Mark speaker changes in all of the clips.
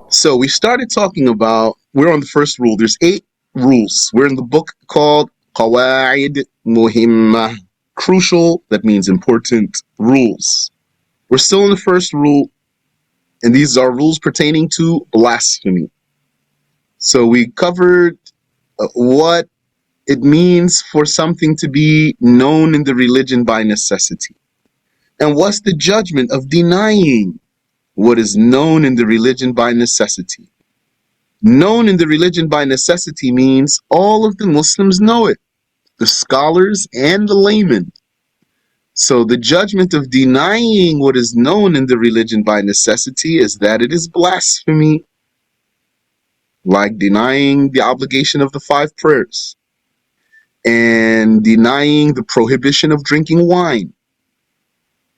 Speaker 1: So we started talking about, we're on the first rule. There's 8 rules. We're in the book called Qawa Muhimmah. Crucial, that means important rules. We're still in the first rule, and these are rules pertaining to blasphemy. So we covered what it means for something to be known in the religion by necessity. And what's the judgment of denying what is known in the religion by necessity? Known in the religion by necessity means all of the Muslims know it, the scholars and the laymen. So the judgment of denying what is known in the religion by necessity is that it is blasphemy, like denying the obligation of the 5 prayers and denying the prohibition of drinking wine,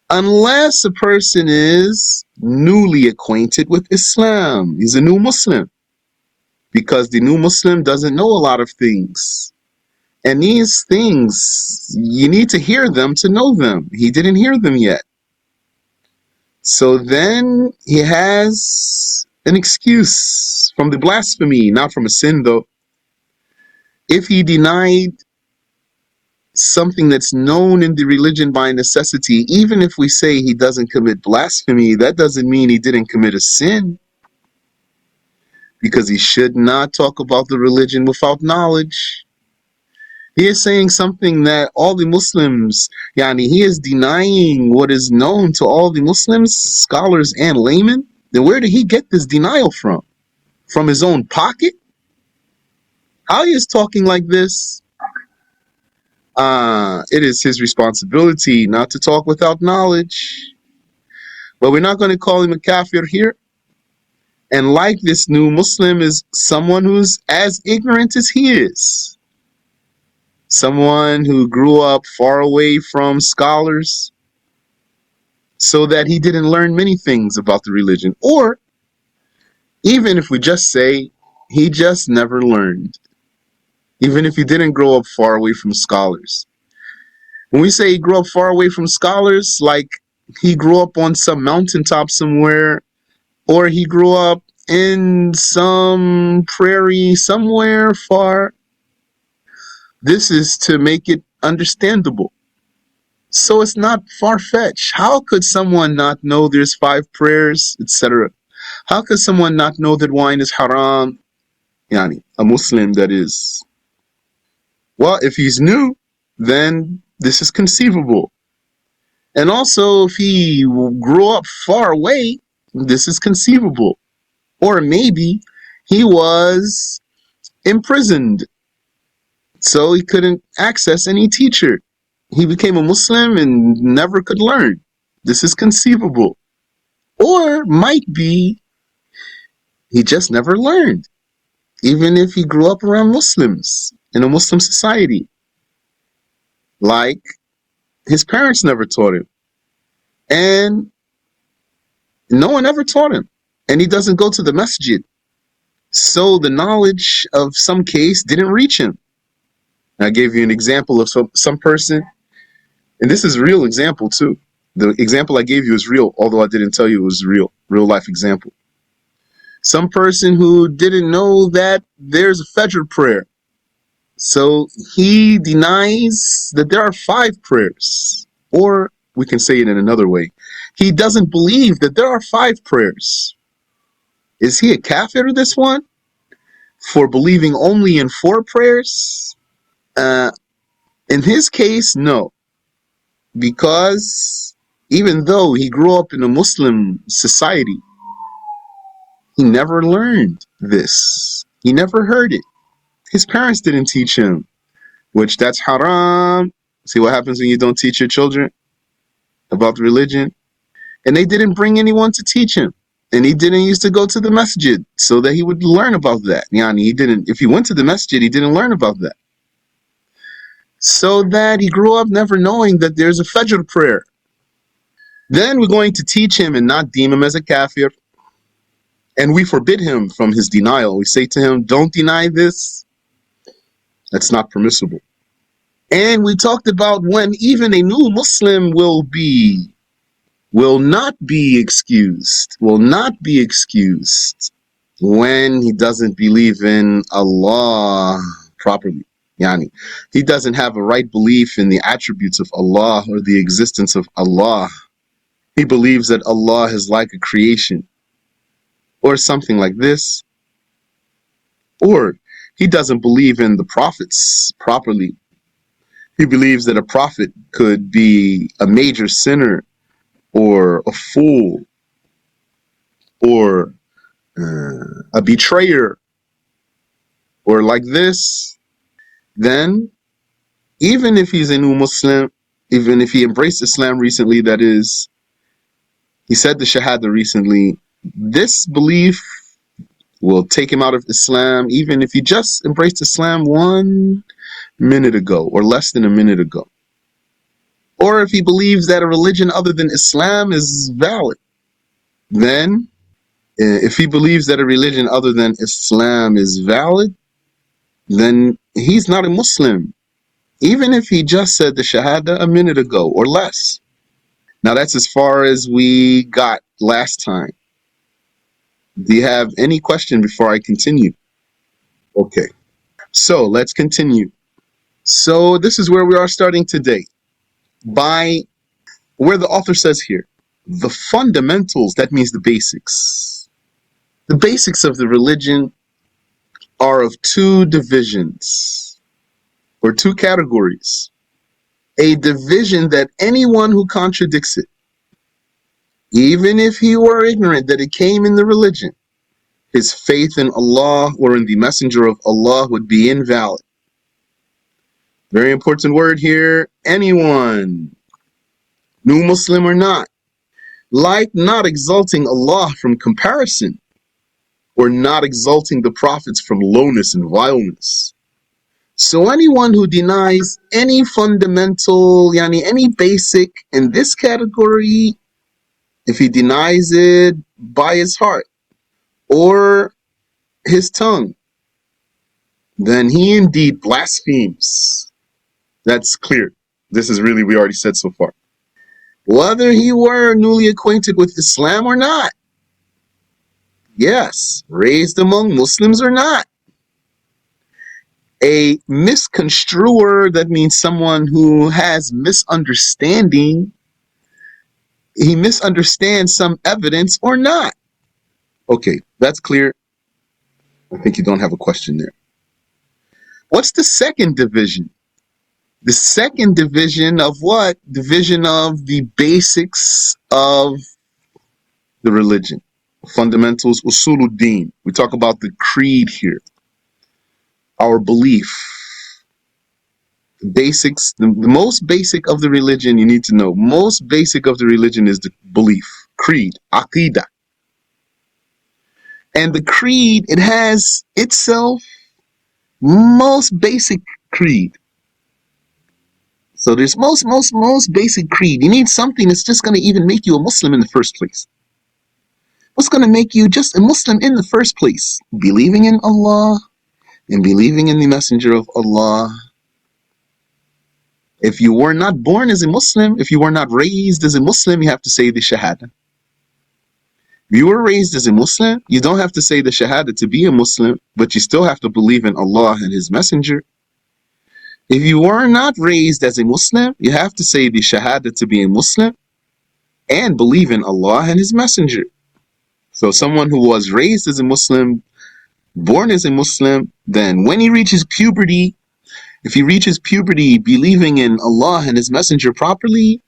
Speaker 1: unless a person is newly acquainted with Islam. He's a new Muslim, because the new Muslim doesn't know a lot of things. And these things, you need to hear them to know them. He didn't hear them yet. So then he has an excuse from the blasphemy, not from a sin though. If he denied something that's known in the religion by necessity, even if we say he doesn't commit blasphemy, that doesn't mean he didn't commit a sin, because he should not talk about the religion without knowledge. He is saying something that all the Muslims, he is denying what is known to all the Muslims, scholars and laymen. Then where did he get this denial from? From his own pocket? How he is talking like this? It is his responsibility not to talk without knowledge. But we're not going to call him a kafir here. And like this new Muslim is someone who's as ignorant as he is. Someone who grew up far away from scholars, so that he didn't learn many things about the religion. Or even if we just say he just never learned, even if he didn't grow up far away from scholars. When we say he grew up far away from scholars, like he grew up on some mountaintop somewhere, or he grew up in some prairie somewhere far, this is to make it understandable. So it's not far-fetched. How could someone not know there's 5 prayers, etc.? How could someone not know that wine is haram? A Muslim, that is. Well, if he's new, then this is conceivable. And also, if he grew up far away, this is conceivable. Or maybe he was imprisoned, so he couldn't access any teacher. He became a Muslim and never could learn. This is conceivable. Or might be he just never learned, even if he grew up around Muslims in a Muslim society. Like his parents never taught him, and no one ever taught him, and he doesn't go to the masjid. So the knowledge of some case didn't reach him. I gave you an example of some person, and this is a real example too. The example I gave you is real, although I didn't tell you it was real life example. Some person who didn't know that there's a Fajr prayer. So he denies that there are 5 prayers. Or we can say it in another way. He doesn't believe that there are 5 prayers. Is he a kafir, this one? For believing only in 4 prayers? In his case, no. Because even though he grew up in a Muslim society, he never learned this. He never heard it. His parents didn't teach him, which that's haram. See what happens when you don't teach your children about religion? And they didn't bring anyone to teach him. And he didn't used to go to the masjid so that he would learn about that. He didn't, if he went to the masjid, he didn't learn about that. So that he grew up never knowing that there's a Fajr prayer. Then we're going to teach him and not deem him as a kafir. And we forbid him from his denial. We say to him, don't deny this. That's not permissible. And we talked about when even a new Muslim will not be excused. when he doesn't believe in Allah properly. Yani, he doesn't have a right belief in the attributes of Allah or the existence of Allah. He believes that Allah is like a creation or something like this. Or he doesn't believe in the prophets properly. He believes that a prophet could be a major sinner or a fool or a betrayer or like this. Then even if he's a new Muslim, even if he embraced Islam recently, that is, he said the Shahada recently, this belief will take him out of Islam, even if he just embraced Islam 1 minute ago or less than a minute ago. Or if he believes that a religion other than Islam is valid, then if he believes that a religion other than Islam is valid, then he's not a Muslim, even if he just said the Shahada a minute ago or less. Now that's as far as we got last time. Do you have any question before I continue? Okay, so let's continue. So this is where we are starting today, by where the author says here, the fundamentals, that means the basics. The basics of the religion are of two divisions, or two categories. A division that anyone who contradicts it, even if he were ignorant that it came in the religion, his faith in Allah or in the messenger of Allah would be invalid. Very important word here, anyone, new Muslim or not, like not exalting Allah from comparison, or not exalting the prophets from lowness and vileness. So anyone who denies any fundamental, any basic in this category, if he denies it by his heart or his tongue, then he indeed blasphemes. That's clear. This is really, we already said so far. Whether he were newly acquainted with Islam or not, yes, raised among Muslims or not, a misconstruer, that means someone who has misunderstanding, he misunderstands some evidence or not. Okay, that's clear. I think you don't have a question there. What's the second division? The second division of what? Division of the basics of the religion. Fundamentals, usuluddin. We talk about the creed here. Our belief. The basics, the most basic of the religion you need to know. Most basic of the religion is the belief. Creed, aqidah. And the creed, it has itself most basic creed. So there's most basic creed. You need something that's just going to even make you a Muslim in the first place. What's going to make you just a Muslim in the first place? Believing in Allah and believing in the messenger of Allah. If you were not born as a Muslim, if you were not raised as a Muslim, you have to say the Shahada. If you were raised as a Muslim, you don't have to say the Shahada to be a Muslim, but you still have to believe in Allah and His messenger. If you were not raised as a Muslim, you have to say the Shahada to be a Muslim and believe in Allah and His messenger. So someone who was raised as a Muslim, born as a Muslim, then when he reaches puberty, if he reaches puberty believing in Allah and His messenger properly,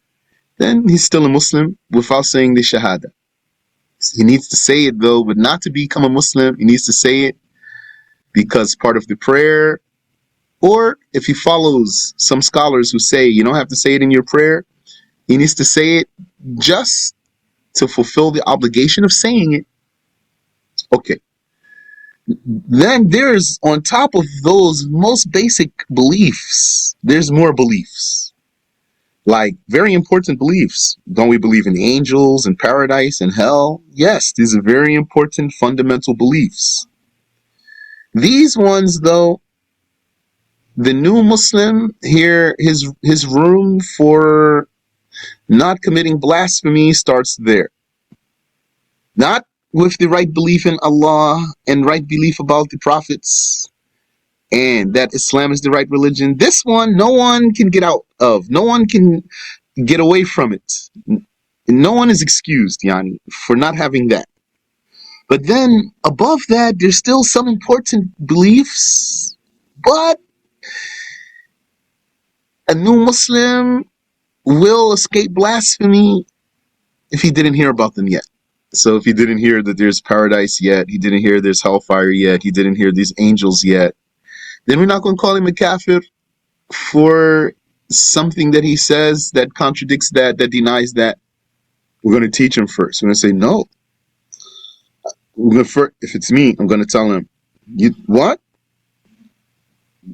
Speaker 1: then he's still a Muslim without saying the Shahada. He needs to say it though, but not to become a Muslim. He needs to say it because part of the prayer, or if he follows some scholars who say you don't have to say it in your prayer, he needs to say it just to fulfill the obligation of saying it. Okay. Then there's, on top of those most basic beliefs, there's more beliefs. Like very important beliefs. Don't we believe in angels and paradise and hell? Yes, these are very important fundamental beliefs. These ones though, the new Muslim here, his room for not committing blasphemy starts there. Not with the right belief in Allah and right belief about the prophets, and that Islam is the right religion, this one no one can get out of. No one can get away from it. No one is excused, yani, for not having that. But then above that, there's still some important beliefs. But a new Muslim will escape blasphemy if he didn't hear about them yet. So if he didn't hear that there's paradise yet, he didn't hear there's hellfire yet, he didn't hear these angels yet, then we're not going to call him a kafir for something that he says that contradicts that denies that. We're going to teach him first. We're going to say, no. If it's me, I'm going to tell him, you what?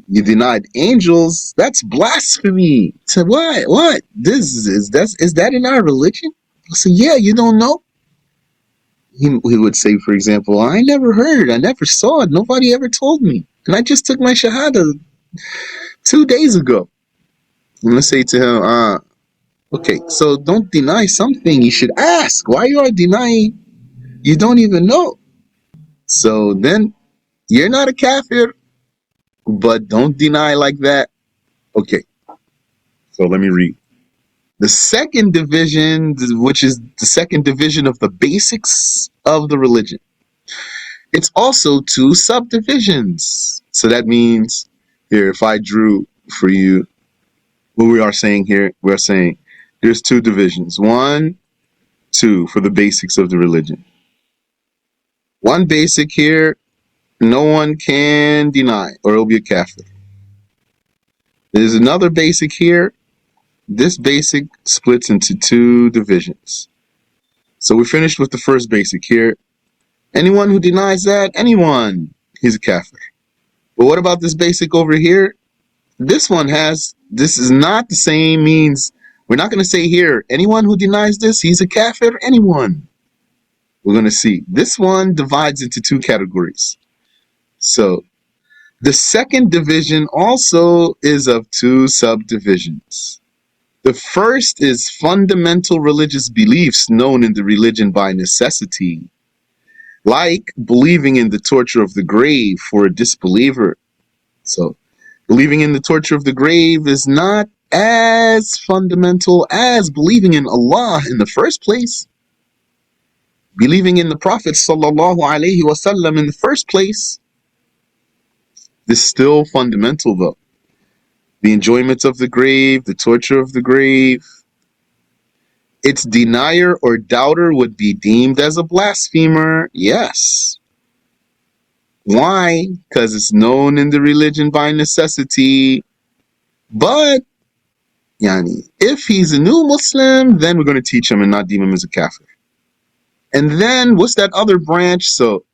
Speaker 1: You denied angels? That's blasphemy. So what? Is that in our religion? I say, yeah, you don't know? He would say, for example, I never heard, I never saw it, nobody ever told me. And I just took my shahada 2 days ago. I'm going to say to him, okay, so don't deny something. You should ask. Why you are denying? You don't even know. So then you're not a kafir, but don't deny like that. Okay, so let me read. The second division, which is the second division of the basics of the religion, it's also 2 subdivisions. So that means, here, if I drew for you what we are saying here, we're saying there's 2 divisions. 1, 2 for the basics of the religion. One basic here, no one can deny, or it'll be a kafir. There's another basic here. This basic splits into 2 divisions. So we finished with the first basic here. Anyone who denies that, he's a kafir. But what about this basic over here? This is not the same means. We're not going to say here, anyone who denies this, he's a kafir, anyone. We're going to see. This one divides into 2 categories. So the second division also is of 2 subdivisions. The first is fundamental religious beliefs known in the religion by necessity, like believing in the torture of the grave for a disbeliever. So believing in the torture of the grave is not as fundamental as believing in Allah in the first place. Believing in the Prophet sallallahu alaihi wasallam in the first place is still fundamental though. The enjoyment of the grave, the torture of the grave, its denier or doubter would be deemed as a blasphemer, yes. Why? Because it's known in the religion by necessity. But, if he's a new Muslim, then we're going to teach him and not deem him as a kafir. And then, what's that other branch? So,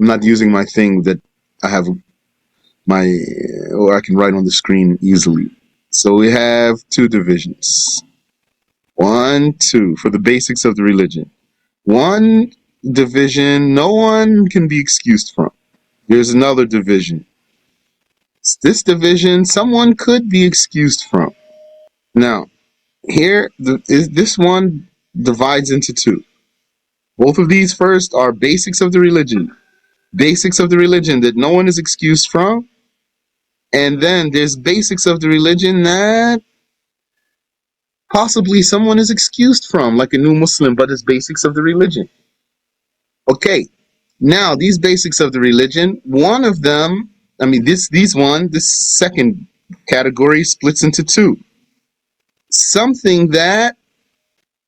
Speaker 1: I'm not using my thing that I have or I can write on the screen easily. So we have 2 divisions. 1, 2 for the basics of the religion. 1 division no one can be excused from. There's another division. This division someone could be excused from. Now, here this one divides into 2. Both of these first are basics of the religion. Basics of the religion that no one is excused from. And then there's basics of the religion that possibly someone is excused from, like a new Muslim, but it's basics of the religion. Okay, now these basics of the religion, one of them, this second category splits into 2. Something that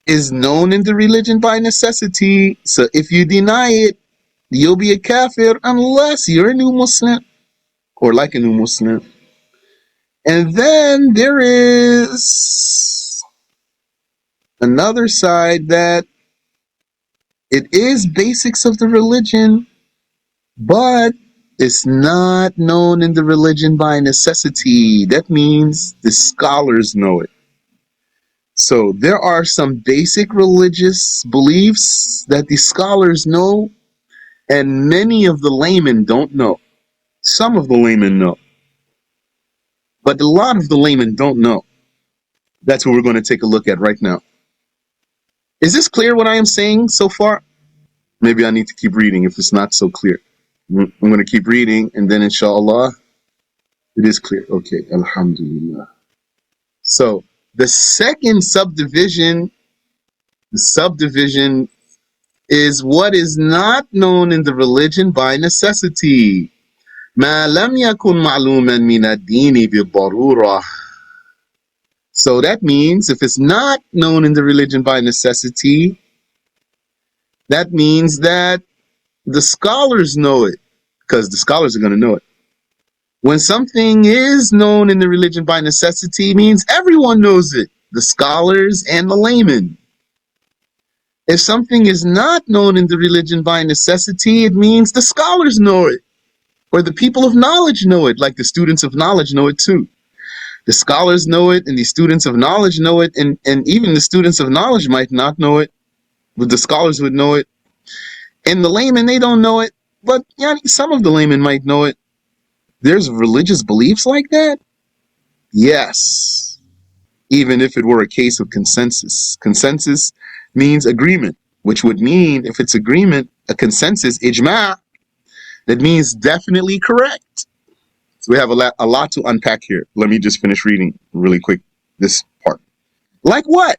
Speaker 1: is known in the religion by necessity. So if you deny it, you'll be a kafir unless you're a new Muslim or like a new Muslim. And then there is another side that it is basics of the religion, but it's not known in the religion by necessity. That means the scholars know it. So there are some basic religious beliefs that the scholars know, and many of the laymen don't know. Some of the laymen know, but a lot of the laymen don't know. That's what we're going to take a look at right now. Is this clear what I am saying so far? Maybe I need to keep reading if it's not so clear. I'm going to keep reading, and then inshallah, it is clear. Okay, alhamdulillah. So the second subdivision is what is not known in the religion by necessity. ما لم يكن معلوما من الدين بالضرورة. So that means if it's not known in the religion by necessity, that means that the scholars know it, because the scholars are going to know it. When something is known in the religion by necessity, it means everyone knows it, the scholars and the laymen. If something is not known in the religion by necessity, it means the scholars know it, or the people of knowledge know it, like the students of knowledge know it too. The scholars know it, and the students of knowledge know it, and even the students of knowledge might not know it, but the scholars would know it. And the laymen, they don't know it, but some of the laymen might know it. There's religious beliefs like that? Yes. Even if it were a case of consensus. Consensus means agreement, which would mean, if it's agreement, a consensus, ijma', that means definitely correct. So we have a lot to unpack here. Let me just finish reading really quick this part. Like what?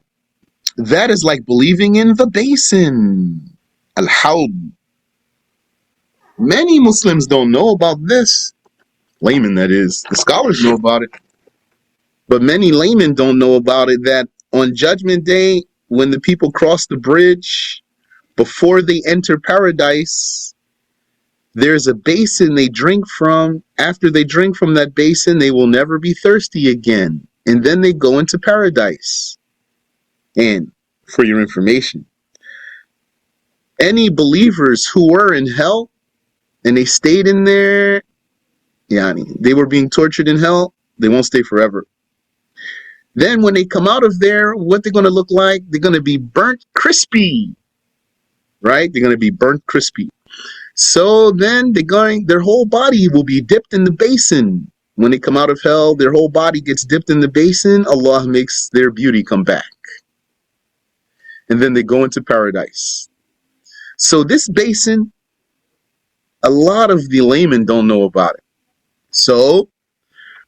Speaker 1: That is like believing in the basin. Al-Hawd. Many Muslims don't know about this. Laymen, that is. The scholars know about it. But many laymen don't know about it, that on Judgment Day, when the people cross the bridge, before they enter paradise, there's a basin they drink from. After they drink from that basin, they will never be thirsty again. And then they go into paradise. And for your information, any believers who were in hell and they stayed in there, they were being tortured in hell, they won't stay forever. Then when they come out of there, what they're going to look like? They're going to be burnt crispy, right? They're going to be burnt crispy. So then their whole body will be dipped in the basin. When they come out of hell, their whole body gets dipped in the basin. Allah makes their beauty come back. And then they go into paradise. So this basin, a lot of the laymen don't know about it. So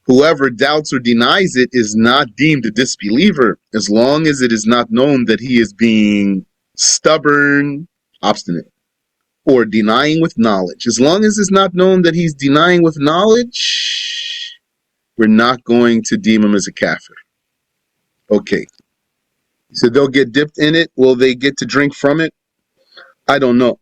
Speaker 1: whoever doubts or denies it is not deemed a disbeliever, as long as it is not known that he is being stubborn, obstinate, or denying with knowledge. As long as it's not known that he's denying with knowledge, we're not going to deem him as a kafir. Okay. So they'll get dipped in it. Will they get to drink from it? I don't know.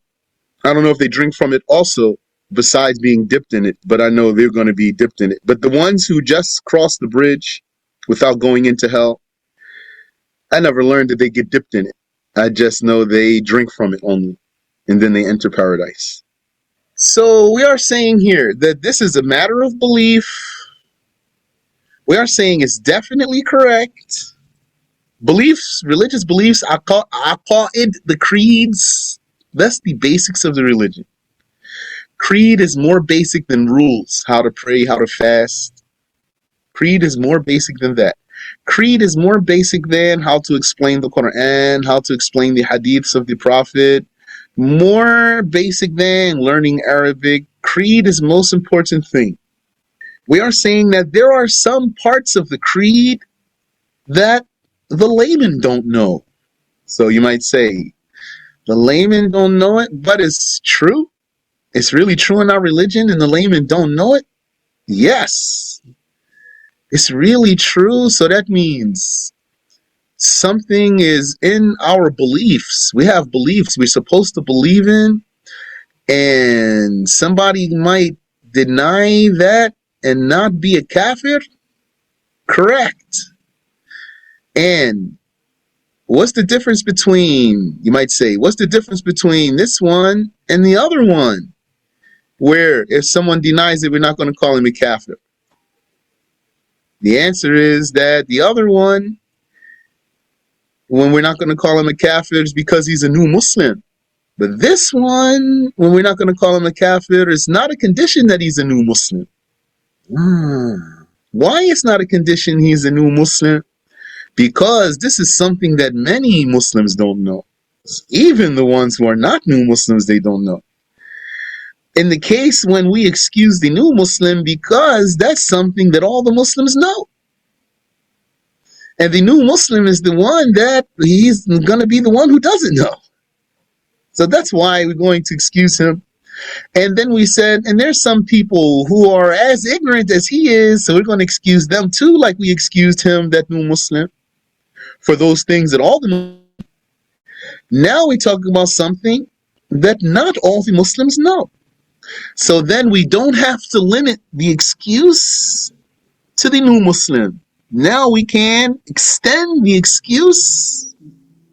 Speaker 1: I don't know if they drink from it also, besides being dipped in it, but I know they're going to be dipped in it. But the ones who just cross the bridge without going into hell, I never learned that they get dipped in it. I just know they drink from it only, and then they enter paradise. So we are saying here that this is a matter of belief. We are saying it's definitely correct. Beliefs, religious beliefs, aqa'id, the creeds, that's the basics of the religion. Creed is more basic than rules, how to pray, how to fast. Creed is more basic than that. Creed is more basic than how to explain the Quran, how to explain the hadiths of the Prophet. More basic than learning Arabic. Creed is the most important thing. We are saying that there are some parts of the creed that the laymen don't know. So you might say, the laymen don't know it, but it's true. It's really true in our religion and the laymen don't know it? Yes. It's really true. So that means something is in our beliefs. We have beliefs we're supposed to believe in, and somebody might deny that and not be a kafir? Correct. And what's the difference between, you might say, what's the difference between this one and the other one? Where if someone denies it, we're not going to call him a kafir. The answer is that the other one, when we're not going to call him a kafir, is because he's a new Muslim. But this one, when we're not going to call him a kafir, it's not a condition that he's a new Muslim. Why it's not a condition he's a new Muslim? Because this is something that many Muslims don't know. Even the ones who are not new Muslims, they don't know. In the case when we excuse the new Muslim, because that's something that all the Muslims know. And the new Muslim is the one that he's going to be the one who doesn't know. So that's why we're going to excuse him. And then we said, and there's some people who are as ignorant as he is, so we're going to excuse them too, like we excused him, that new Muslim, for those things that all the Muslims. Now we're talking about something that not all the Muslims know. So then we don't have to limit the excuse to the new Muslim. Now we can extend the excuse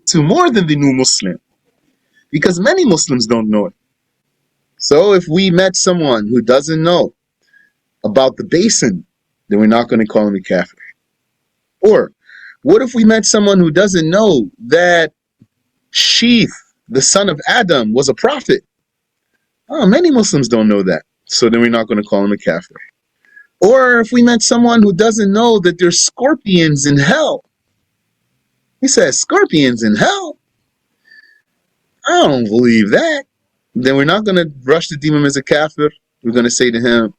Speaker 1: to more than the new Muslim, because many Muslims don't know it. So if we met someone who doesn't know about the basin, then we're not going to call him a kafir. Or what if we met someone who doesn't know that Sheath, the son of Adam, was a prophet? Oh, many Muslims don't know that. So then we're not going to call him a kafir. Or if we met someone who doesn't know that there's scorpions in hell. He says, scorpions in hell? I don't believe that. Then we're not going to rush to deem him as a kafir. We're going to say to him,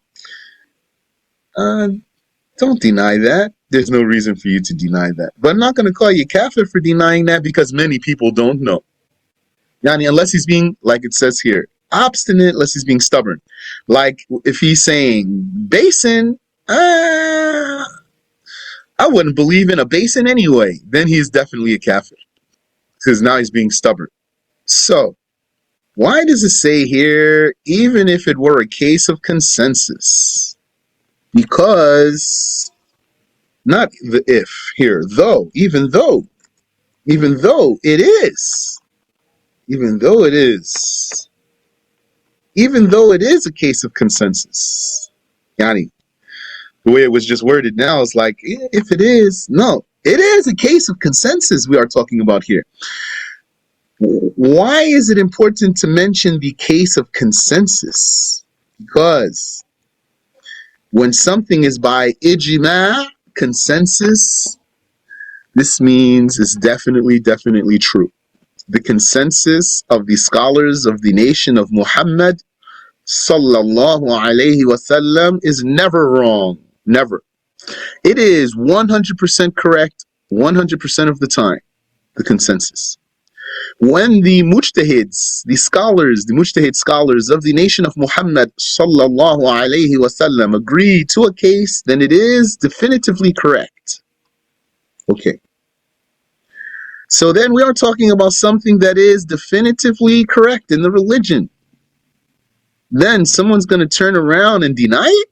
Speaker 1: don't deny that. There's no reason for you to deny that. But I'm not going to call you kafir for denying that, because many people don't know. Yani, unless he's being, like it says here, obstinate, unless he's being stubborn. Like if he's saying basin, I wouldn't believe in a basin anyway, then he's definitely a kafir, because now he's being stubborn. So why does it say here, even if it were a case of consensus? Because, not the if here, though, even though it is a case of consensus. Yani, the way it was just worded now is like, if it is, no, it is a case of consensus we are talking about here. Why is it important to mention the case of consensus? Because when something is by ijma, consensus, this means it's definitely true. The consensus of the scholars of the nation of Muhammad sallallahu alayhi wasallam is never wrong. Never. It is 100% correct 100% of the time, the consensus. When the mujtahids, the mujtahid scholars of the nation of Muhammad sallallahu alayhi wasallam agree to a case, then it is definitively correct. Okay. So then we are talking about something that is definitively correct in the religion. Then someone's going to turn around and deny it?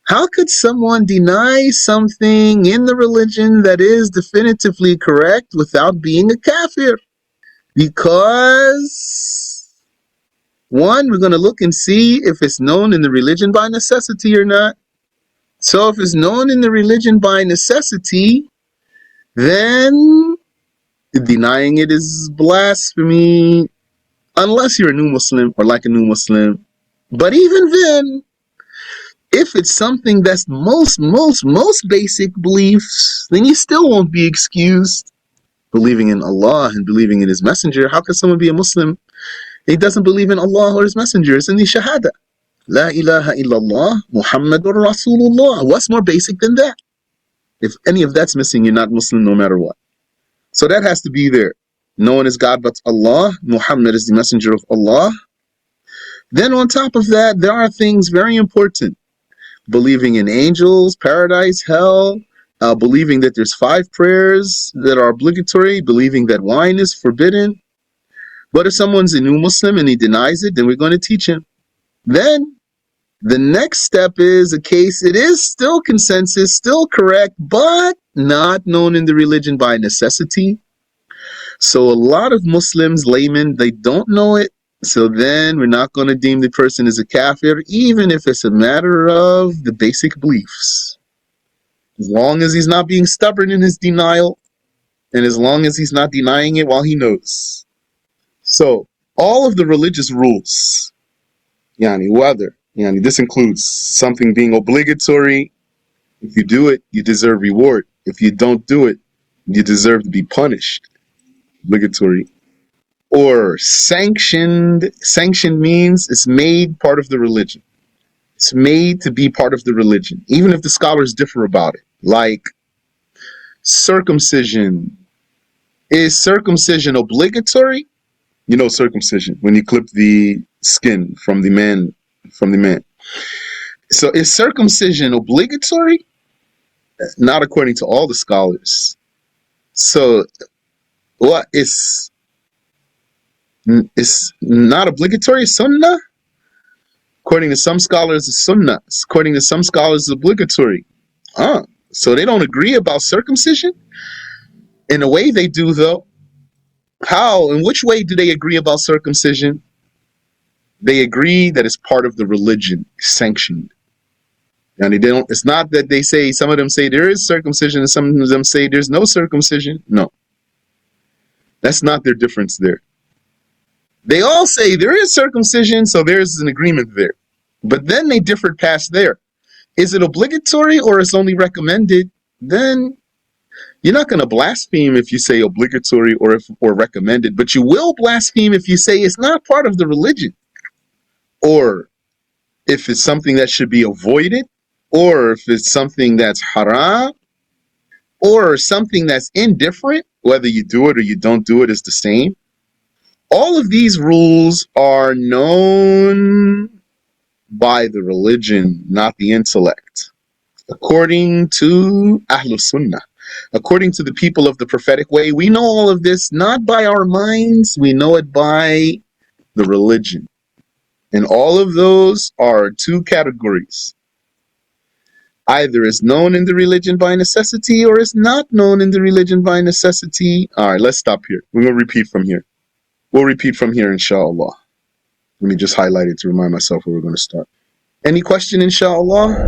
Speaker 1: How could someone deny something in the religion that is definitively correct without being a kafir? Because, one, we're going to look and see if it's known in the religion by necessity or not. So if it's known in the religion by necessity, then denying it is blasphemy, unless you're a new Muslim or like a new Muslim. But even then, if it's something that's most basic beliefs, then you still won't be excused. Believing in Allah and believing in His Messenger. How can someone be a Muslim? He doesn't believe in Allah or His Messenger. It's in the Shahada. La ilaha illallah Muhammadur Rasulullah. What's more basic than that? If any of that's missing, you're not Muslim no matter what. So that has to be there. No one is God but Allah. Muhammad is the Messenger of Allah. Then on top of that, there are things very important. Believing in angels, paradise, hell, believing that there's 5 prayers that are obligatory, believing that wine is forbidden. But if someone's a new Muslim and he denies it, then we're going to teach him. Then the next step is a case, it is still consensus, still correct, but not known in the religion by necessity. So a lot of Muslims, laymen, they don't know it. So then we're not going to deem the person as a kafir, even if it's a matter of the basic beliefs. As long as he's not being stubborn in his denial, and as long as he's not denying it while he knows. So all of the religious rules, this includes something being obligatory. If you do it, you deserve reward. If you don't do it, you deserve to be punished. obligatory. Or sanctioned. Sanctioned means it's made part of the religion. It's made to be part of the religion, even if the scholars differ about it. Like circumcision. Is circumcision obligatory? You know circumcision, when you clip the skin from the man. So is circumcision obligatory? Not according to all the scholars. So what is it's not obligatory? Sunnah? According to some scholars, it's sunnah. According to some scholars, it's obligatory. So they don't agree about circumcision? In a way they do, though. How? In which way do they agree about circumcision? They agree that it's part of the religion, sanctioned. And they don't. It's not that they say, some of them say there is circumcision and some of them say there's no circumcision. No. That's not their difference there. They all say there is circumcision, so there's an agreement there. But then they differed past there. Is it obligatory or is only recommended? Then you're not going to blaspheme if you say obligatory or recommended, but you will blaspheme if you say it's not part of the religion, or if it's something that should be avoided, or if it's something that's haram, or something that's indifferent. Whether you do it or you don't do it is the same. All of these rules are known by the religion, not the intellect. According to Ahlul Sunnah, according to the people of the prophetic way, we know all of this not by our minds, we know it by the religion. And all of those are two categories. Either it's known in the religion by necessity or it's not known in the religion by necessity. All right, let's stop here. We're going to repeat from here. We'll repeat from here, inshallah. Let me just highlight it to remind myself where we're going to start. Any question, inshallah?